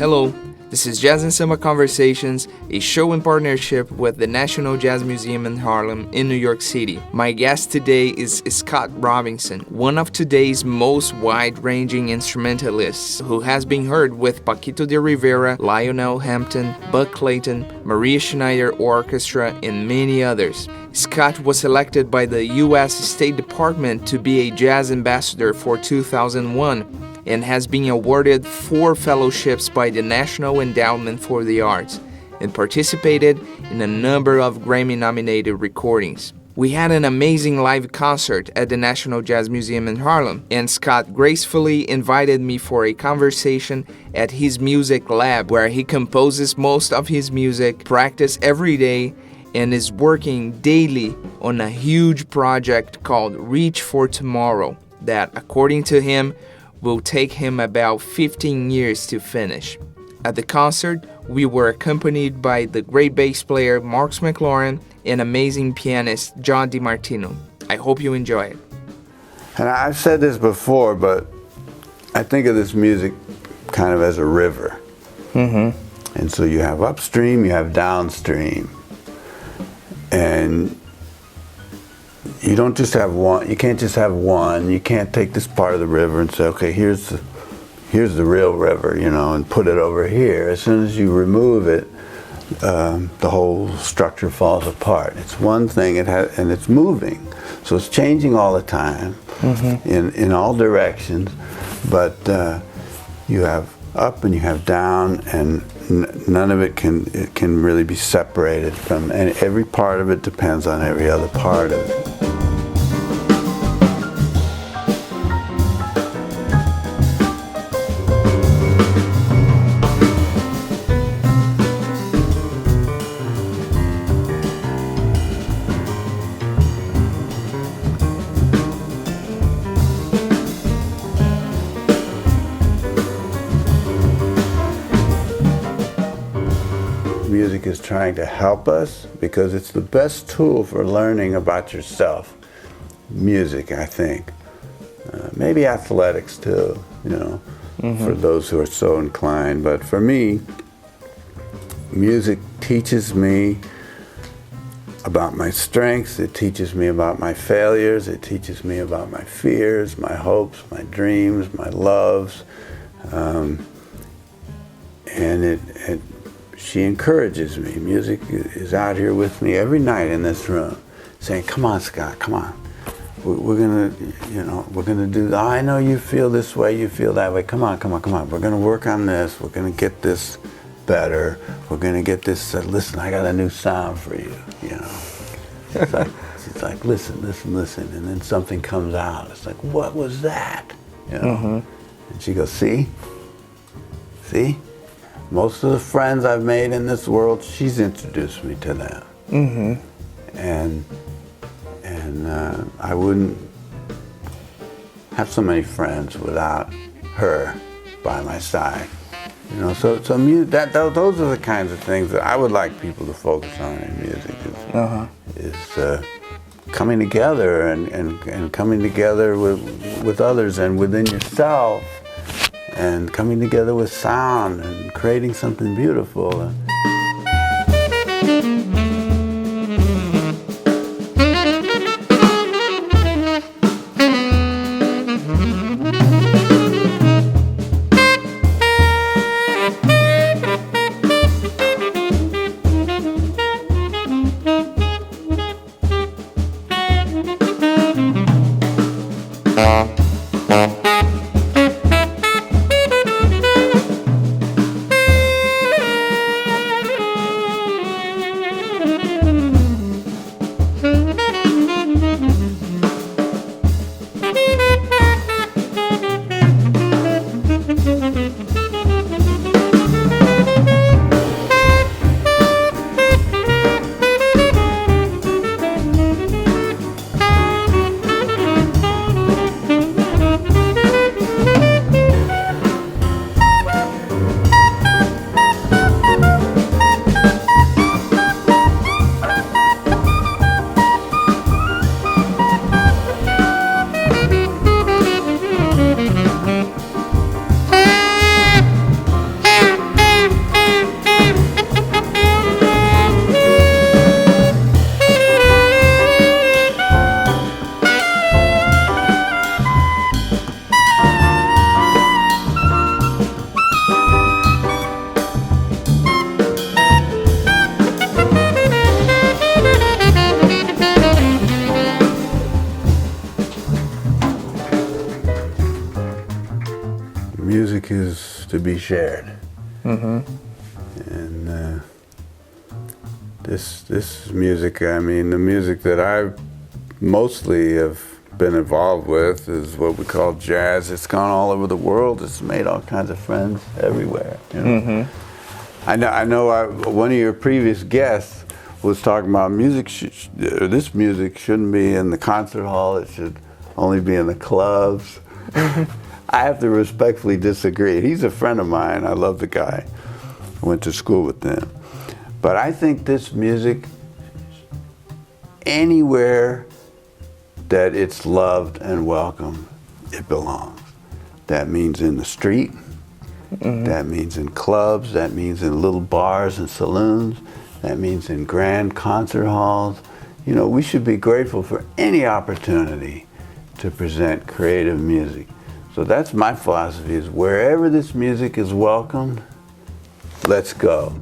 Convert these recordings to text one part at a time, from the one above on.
Hello, this is Jazz and Samba Conversations, a show in partnership with the National Jazz Museum in Harlem in New York City. My guest today is Scott Robinson, one of today's most wide-ranging instrumentalists who has been heard with Paquito D'Rivera, Lionel Hampton, Clayton, Maria Schneider Orchestra, and many others. Scott was elected by the U.S. State Department to be a jazz ambassador for 2001 and has been awarded 4 fellowships by the National Endowment for the Arts and participated in a number of Grammy-nominated recordings. We had an amazing live concert at the National Jazz Museum in Harlem, and Scott gracefully invited me for a conversation at his music lab where he composes most of his music, practices every day, and is working daily on a huge project called Reach for Tomorrow that, according to him, will take him about 15 years to finish. At the concert, we were accompanied by the great bass player Mark McLaurin and amazing pianist John DiMartino. I hope you enjoy it. And I've said this before, but I think of this music kind of as a river. Mm-hmm. And so you have upstream, you have downstream. And you don't just have one. You can't just have one. You can't take this part of the river and say, okay, here's the real river, and put it over here. As soon as you remove it, the whole structure falls apart. It's one thing, and it's moving, so it's changing all the time, in all directions. But you have up and you have down, and none of it can really be separated from. And every part of it depends on every other part of it. Music is trying to help us because it's the best tool for learning about yourself. Music, I think. Maybe athletics too, for those who are so inclined. But for me, music teaches me about my strengths, it teaches me about my failures, it teaches me about my fears, my hopes, my dreams, my loves. She encourages me. Music is out here with me every night in this room, saying, "Come on, Scott, come on. We're gonna do. I know you feel this way, you feel that way. Come on. We're gonna work on this. We're gonna get this better. We're gonna get this. Listen, I got a new sound for you. She's like, listen, and then something comes out. It's like, what was that? And she goes, see. Most of the friends I've made in this world, she's introduced me to them. And I wouldn't have so many friends without her by my side. So those are the kinds of things that I would like people to focus on in music. Is coming together and coming together with others and within yourself. And coming together with sound and creating something beautiful. music is to be shared. And this music, I mean, the music that I mostly have been involved with is what we call jazz. It's gone all over the world. It's made all kinds of friends everywhere. You know? I know. One of your previous guests was talking about music. This music shouldn't be in the concert hall. It should only be in the clubs. I have to respectfully disagree. He's a friend of mine. I love the guy. I went to school with him. But I think this music, anywhere that it's loved and welcome, it belongs. That means in the street, that means in clubs, that means in little bars and saloons, that means in grand concert halls. You know, we should be grateful for any opportunity to present creative music. So that's my philosophy, is wherever this music is welcomed, let's go.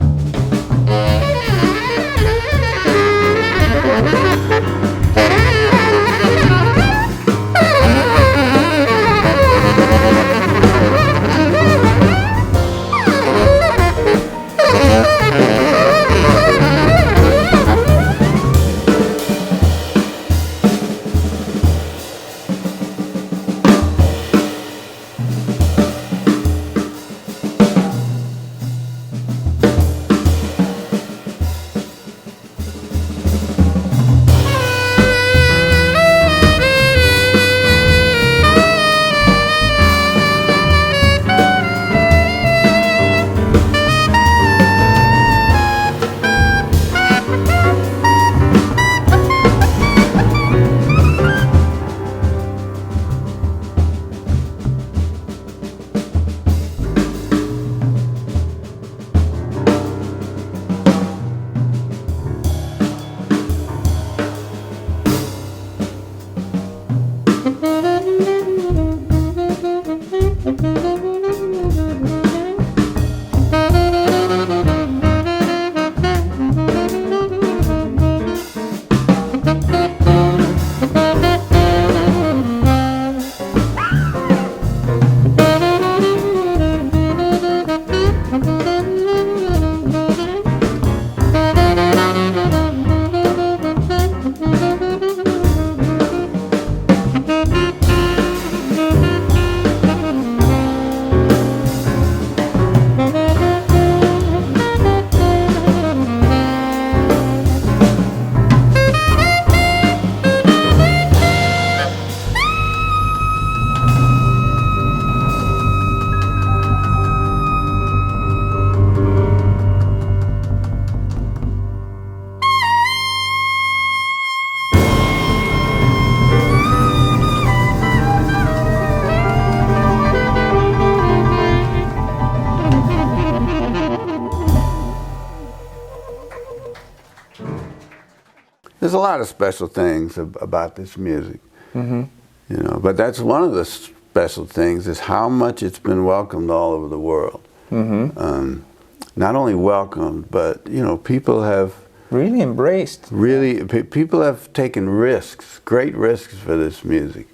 There's a lot of special things about this music, you know. But that's one of the special things, is how much it's been welcomed all over the world. Not only welcomed, but you know, people have really embraced. Really, people have taken risks, great risks for this music.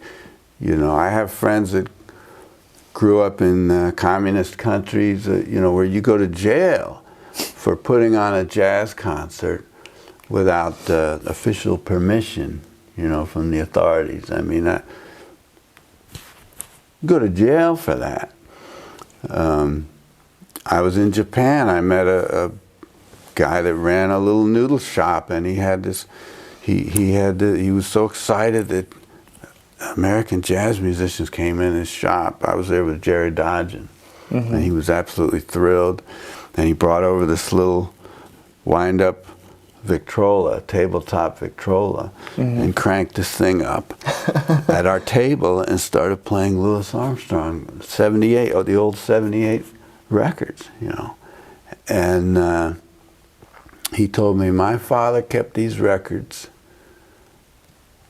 You know, I have friends that grew up in communist countries, you know, where you go to jail for putting on a jazz concert without official permission, you know, from the authorities. I mean, go to jail for that. I was in Japan. I met a guy that ran a little noodle shop, and he had this. He was so excited that American jazz musicians came in his shop. I was there with Jerry Dodgen, and he was absolutely thrilled. And he brought over this little wind-up Victrola, tabletop Victrola, and cranked this thing up at our table and started playing Louis Armstrong, 78, the old 78 records, you know. And he told me, my father kept these records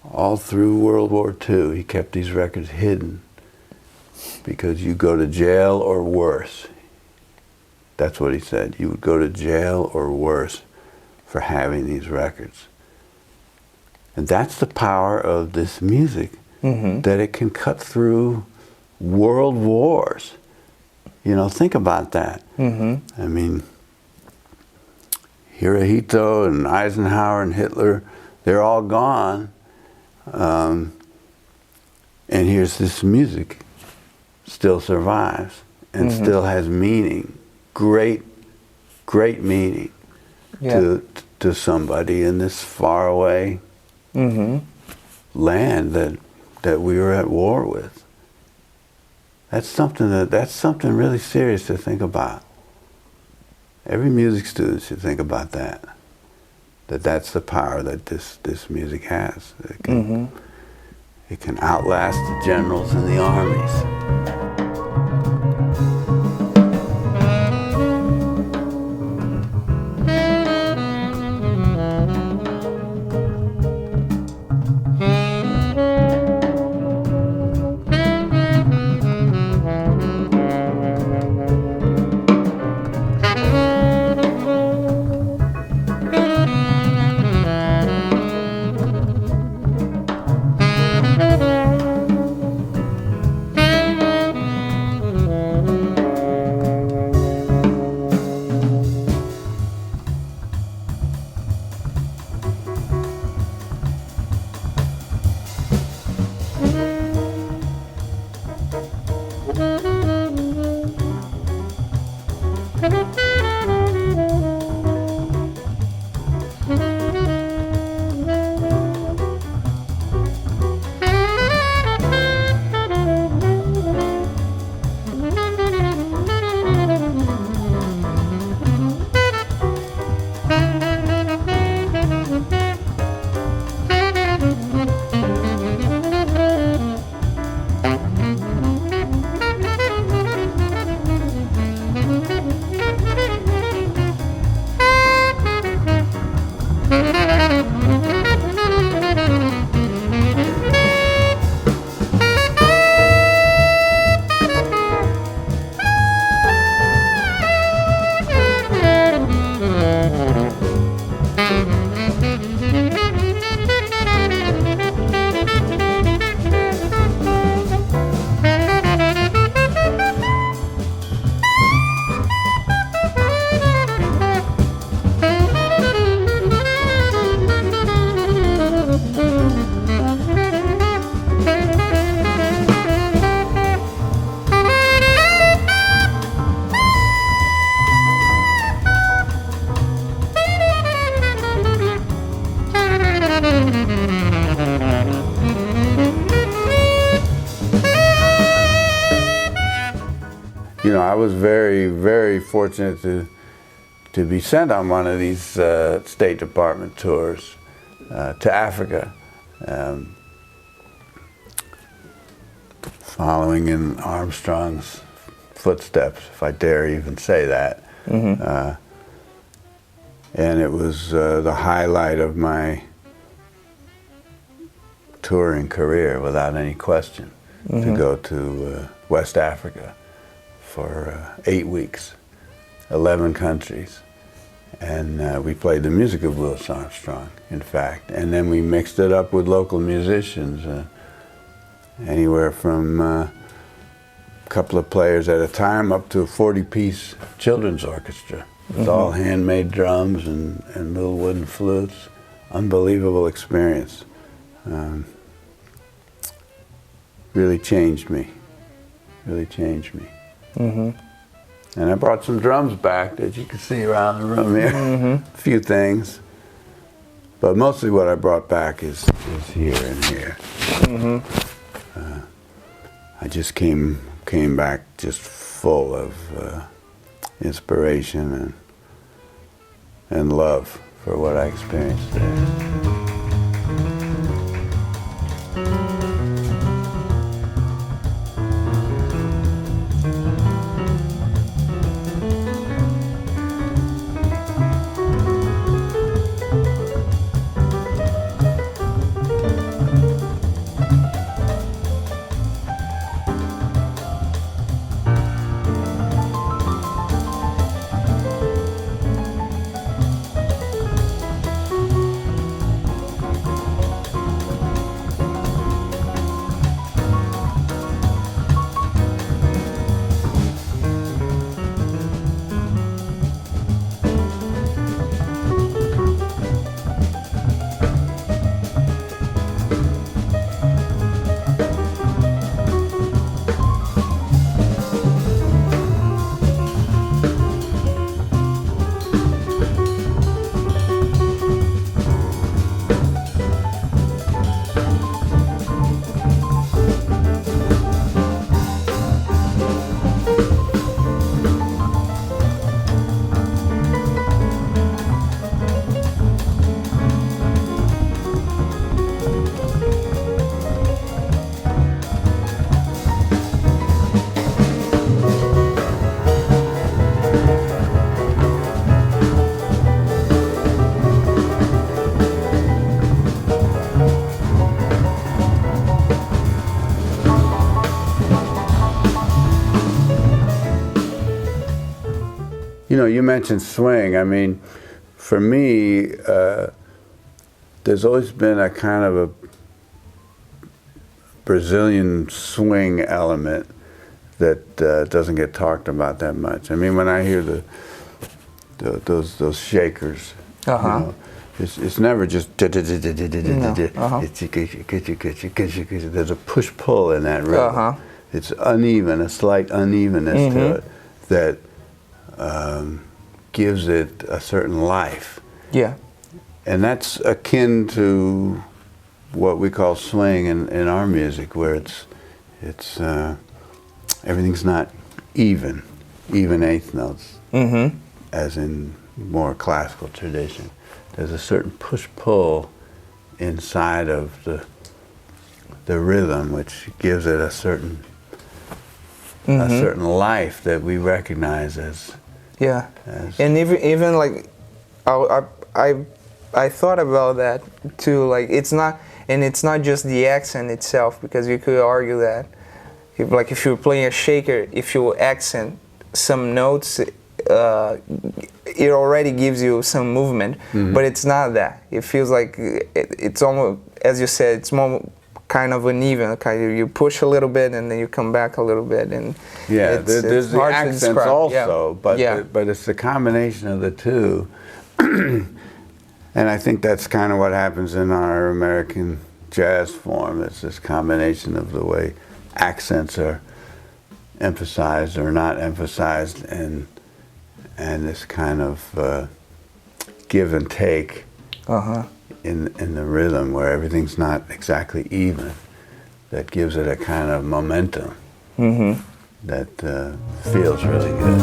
all through World War II. He kept these records hidden because you go to jail or worse. That's what he said. You would go to jail or worse for having these records. And that's the power of this music, that it can cut through world wars. You know, think about that. Mm-hmm. I mean, Hirohito and Eisenhower and Hitler, they're all gone. And here's this music still survives and still has meaning, great meaning to somebody in this faraway land that we were at war with. That's something really serious to think about. Every music student should think about that. That's the power that this music has. It can outlast the generals and the armies. You know, I was very, very fortunate to be sent on one of these State Department tours to Africa, following in Armstrong's footsteps, if I dare even say that. And it was the highlight of my touring career, without any question, to go to West Africa for 8 weeks, 11 countries. And we played the music of Louis Armstrong, in fact. And then we mixed it up with local musicians, anywhere from a couple of players at a time up to a 40-piece children's orchestra with all handmade drums and little wooden flutes. Unbelievable experience. Really changed me. Really changed me. And I brought some drums back that you can see around the room here. A few things. But mostly what I brought back is here and here. I just came back just full of inspiration and love for what I experienced there. You know, you mentioned swing. I mean, for me, there's always been a kind of a Brazilian swing element that doesn't get talked about that much. I mean, when I hear those shakers, you know, it's never just there's a push-pull in that rhythm. It's uneven, a slight unevenness to it that gives it a certain life. Yeah. And that's akin to what we call swing in our music, where it's everything's not even eighth notes, as in more classical tradition. There's a certain push-pull inside of the rhythm, which gives it a certain life that we recognize as. Yeah. And even like I thought about that too. Like it's not just the accent itself, because you could argue that if you're playing a shaker, if you accent some notes, it already gives you some movement, but it's not that. It feels like it's almost, as you said, it's more kind of uneven. Kind of, you push a little bit and then you come back a little bit, and there's the accents also, but it's the combination of the two, and I think that's kind of what happens in our American jazz form. It's this combination of the way accents are emphasized or not emphasized, and this kind of give and take in the rhythm, where everything's not exactly even, that gives it a kind of momentum that feels really good.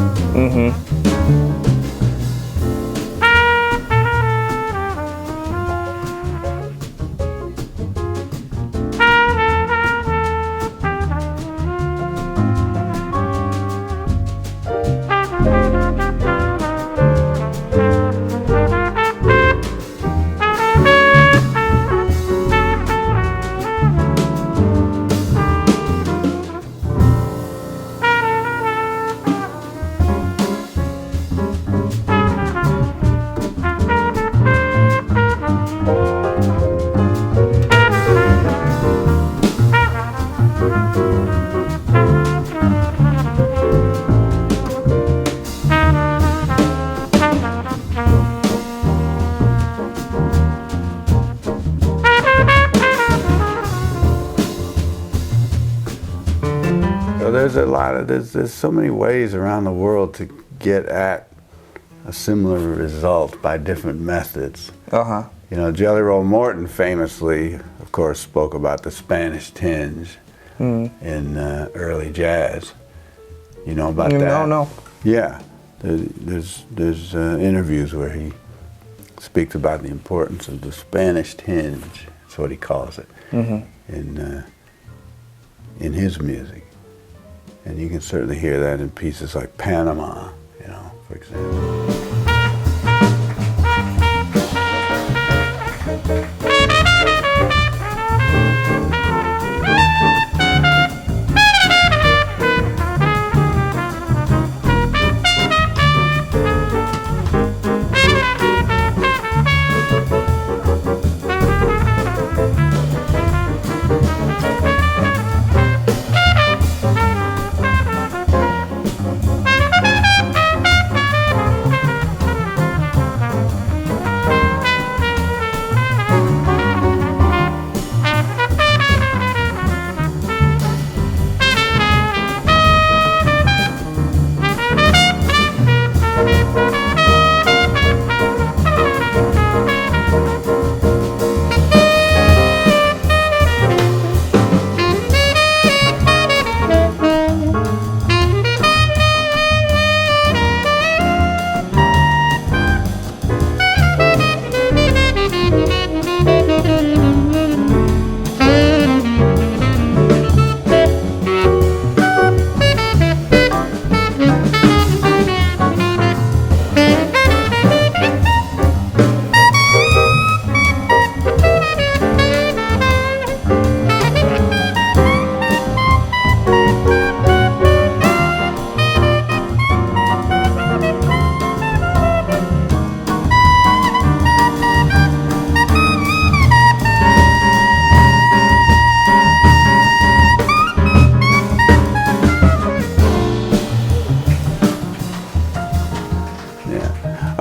There's so many ways around the world to get at a similar result by different methods. You know, Jelly Roll Morton famously, of course, spoke about the Spanish tinge in early jazz. You know about that? No. Yeah, there's interviews where he speaks about the importance of the Spanish tinge. That's what he calls it in his music. And you can certainly hear that in pieces like Panama, you know, for example.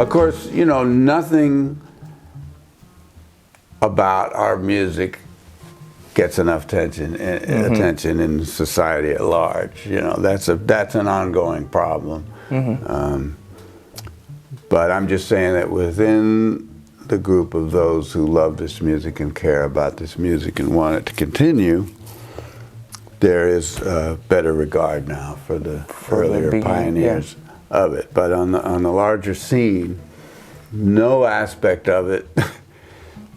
Of course, you know, nothing about our music gets enough attention in society at large. You know, that's an ongoing problem. But I'm just saying that within the group of those who love this music and care about this music and want it to continue, there is better regard now for the earlier pioneers of it. But on the larger scene, no aspect of it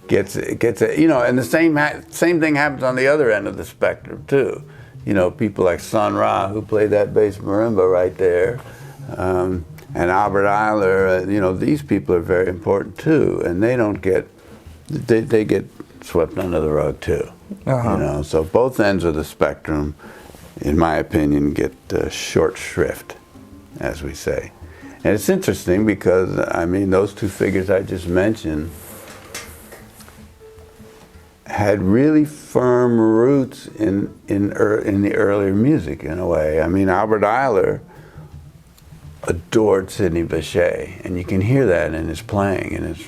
gets you know, and the same thing happens on the other end of the spectrum too. You know, people like Sun Ra, who played that bass marimba right there, and Albert Ayler. You know, these people are very important too, and they don't get they get swept under the rug too. You know, so both ends of the spectrum, in my opinion, get short shrift, as we say. And it's interesting because, I mean, those two figures I just mentioned had really firm roots in the earlier music, in a way. I mean, Albert Ayler adored Sidney Bechet, and you can hear that in his playing, and his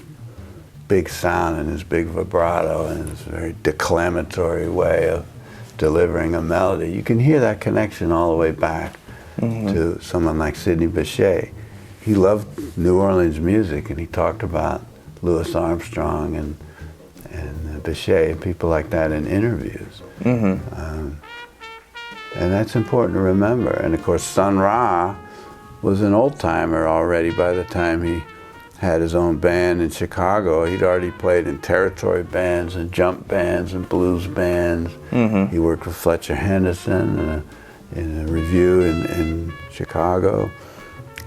big sound and his big vibrato and his very declamatory way of delivering a melody. You can hear that connection all the way back to someone like Sidney Bechet. He loved New Orleans music, and he talked about Louis Armstrong and Bechet and people like that in interviews. And that's important to remember. And of course, Sun Ra was an old-timer already by the time he had his own band in Chicago. He'd already played in territory bands and jump bands and blues bands. He worked with Fletcher Henderson in a review in Chicago.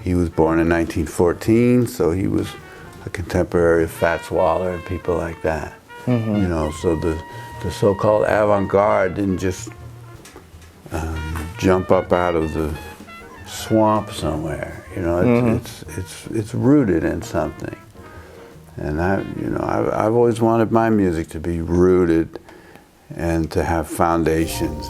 He was born in 1914, so he was a contemporary of Fats Waller and people like that. You know, so the so-called avant-garde didn't just jump up out of the swamp somewhere. You know, it's rooted in something. And I've always wanted my music to be rooted and to have foundations.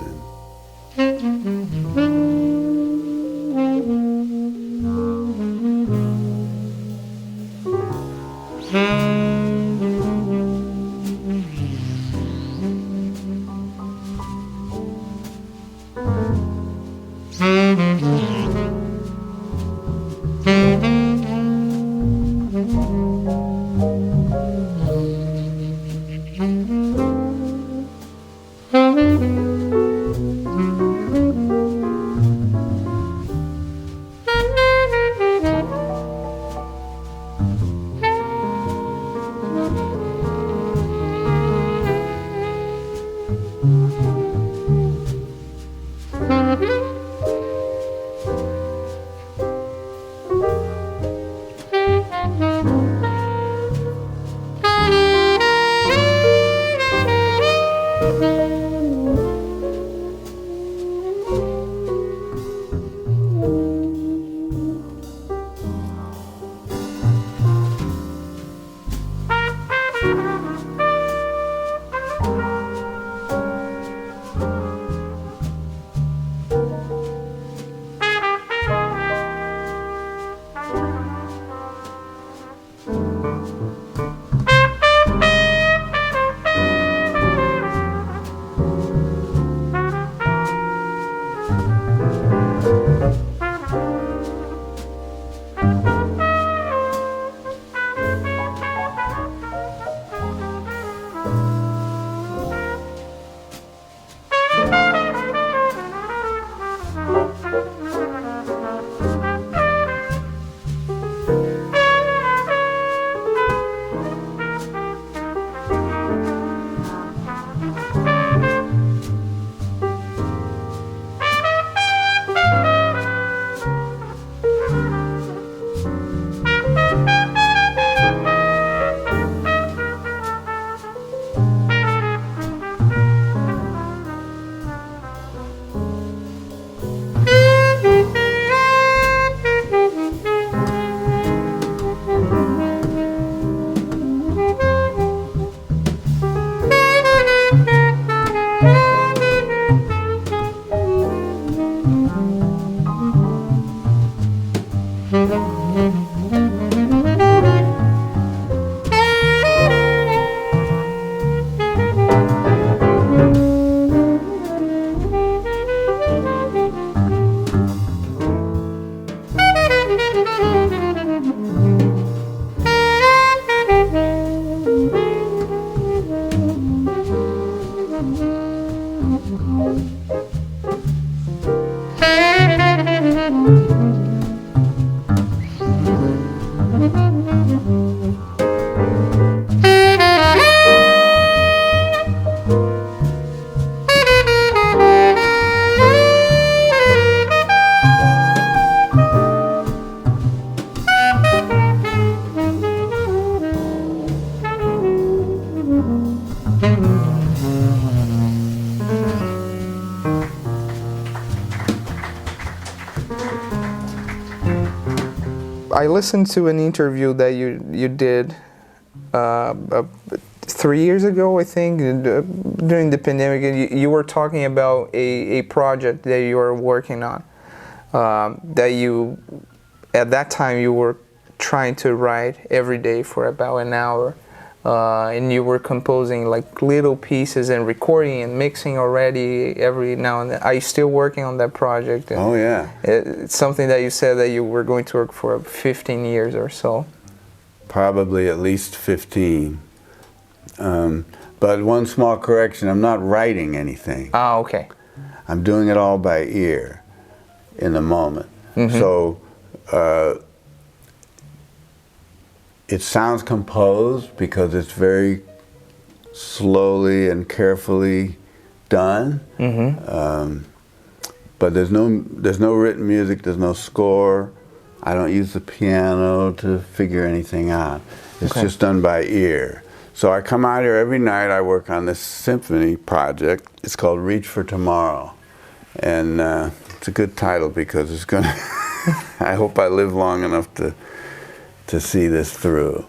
I listened to an interview that you did 3 years ago, I think, during the pandemic. You were talking about a project that you were working on. That you, at that time, you were trying to write every day for about an hour. And you were composing like little pieces and recording and mixing already every now and then. Are you still working on that project? Oh yeah. It's something that you said that you were going to work for 15 years or so. Probably at least 15. But one small correction, I'm not writing anything. Ah, okay. I'm doing it all by ear in the moment. Mm-hmm. So it sounds composed because it's very slowly and carefully done. Mm-hmm. But there's no written music, there's no score. I don't use the piano to figure anything out. It's Okay. just done by ear. So I come out here every night, I work on this symphony project. It's called Reach for Tomorrow. And it's a good title because it's gonna, I hope I live long enough to see this through.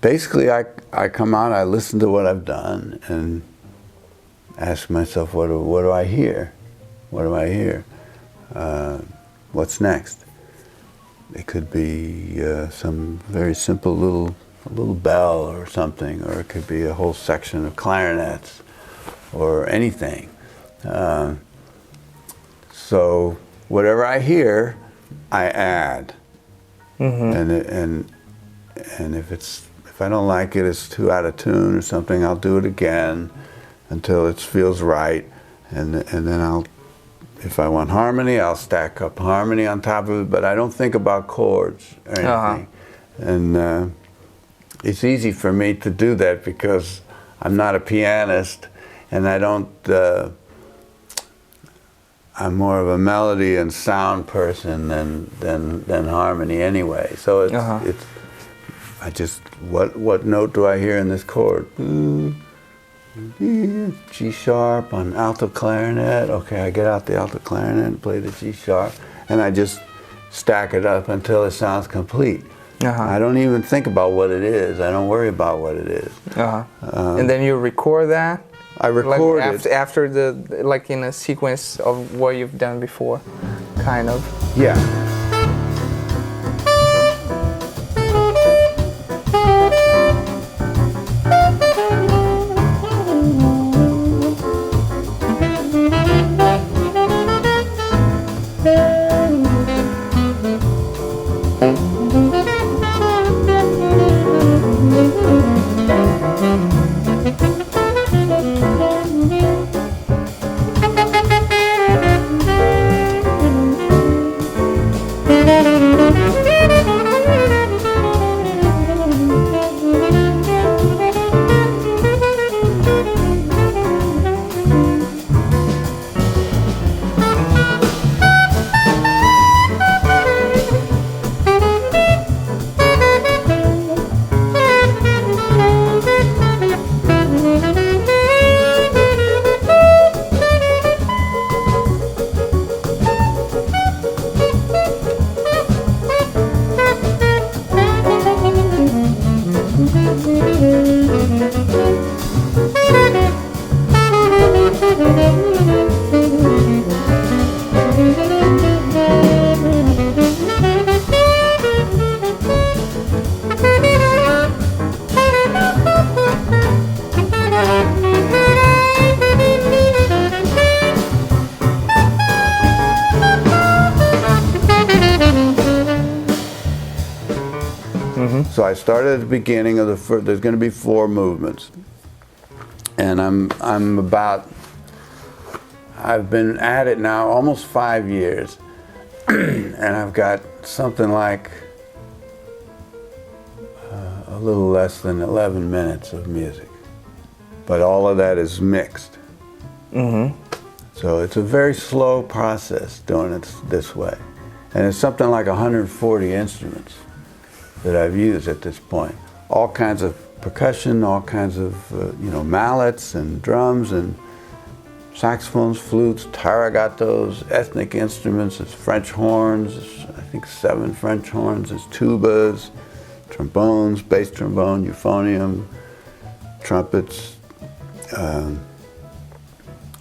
Basically, I come out, I listen to what I've done and ask myself, what do I hear? What do I hear? What's next? It could be some very simple little bell or something, or it could be a whole section of clarinets or anything. So whatever I hear, I add. Mm-hmm. And if I don't like it, it's too out of tune or something, I'll do it again until it feels right, and then if I want harmony, I'll stack up harmony on top of it, but I don't think about chords or anything. And it's easy for me to do that because I'm not a pianist, and I don't, I'm more of a melody and sound person than harmony anyway. So it's I just, what note do I hear in this chord? G sharp on alto clarinet. Okay, I get out the alto clarinet and play the G sharp, and I just stack it up until it sounds complete. I don't even think about what it is. I don't worry about what it is. And then you record that? I record it after like in a sequence of what you've done before, kind of. Yeah. So I started at the beginning of the first, there's going to be 4 movements. And I've been at it now almost 5 years. And I've got something like a little less than 11 minutes of music. But all of that is mixed. So it's a very slow process doing it this way. And it's something like 140 instruments that I've used at this point. All kinds of percussion, all kinds of mallets and drums and saxophones, flutes, taragatos, ethnic instruments, it's French horns, I think 7 French horns, it's tubas, trombones, bass trombone, euphonium, trumpets,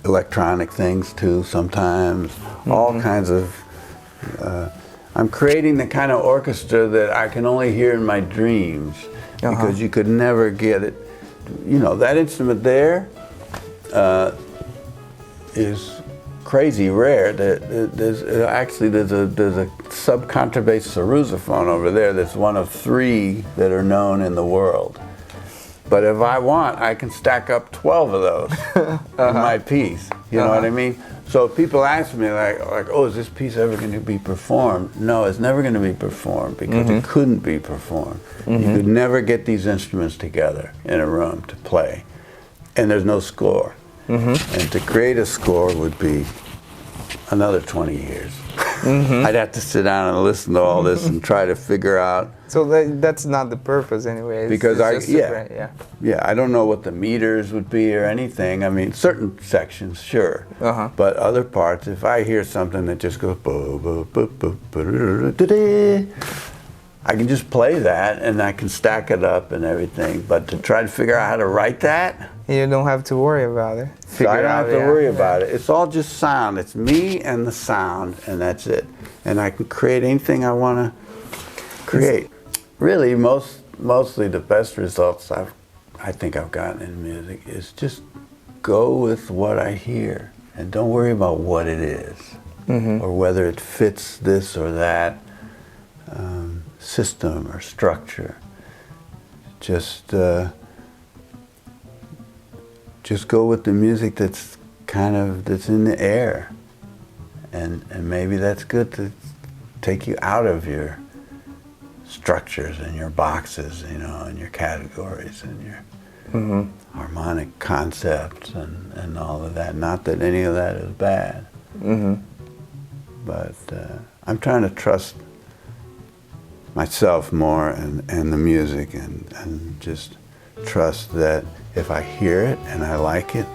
electronic things too sometimes, all kinds of, I'm creating the kind of orchestra that I can only hear in my dreams, because you could never get it. You know, that instrument there is crazy rare. There's a subcontrabass sarrusophone over there that's one of 3 that are known in the world. But if I want, I can stack up 12 of those in my piece. You know what I mean? So if people ask me like, oh, is this piece ever going to be performed? No, it's never going to be performed, because it couldn't be performed. You could never get these instruments together in a room to play, and there's no score. And to create a score would be another 20 years. I'd have to sit down and listen to all this and try to figure out. So that's not the purpose anyway. Because I don't know what the meters would be or anything. I mean, certain sections, sure. But other parts, if I hear something that just goes, I can just play that and I can stack it up and everything. But to try to figure out how to write that, you don't have to worry about it. So I don't have to worry about it. It's all just sound. It's me and the sound, and that's it. And I can create anything I want to create. Really, mostly the best results I think I've gotten in music is just go with what I hear, and don't worry about what it is, or whether it fits this or that system or structure. Just go with the music that's that's in the air, and maybe that's good to take you out of your structures and your boxes, you know, and your categories and your harmonic concepts and all of that. Not that any of that is bad, but I'm trying to trust myself more and the music, and just trust that if I hear it and I like it,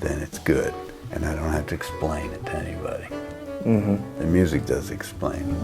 then it's good, and I don't have to explain it to anybody. The music does explain it.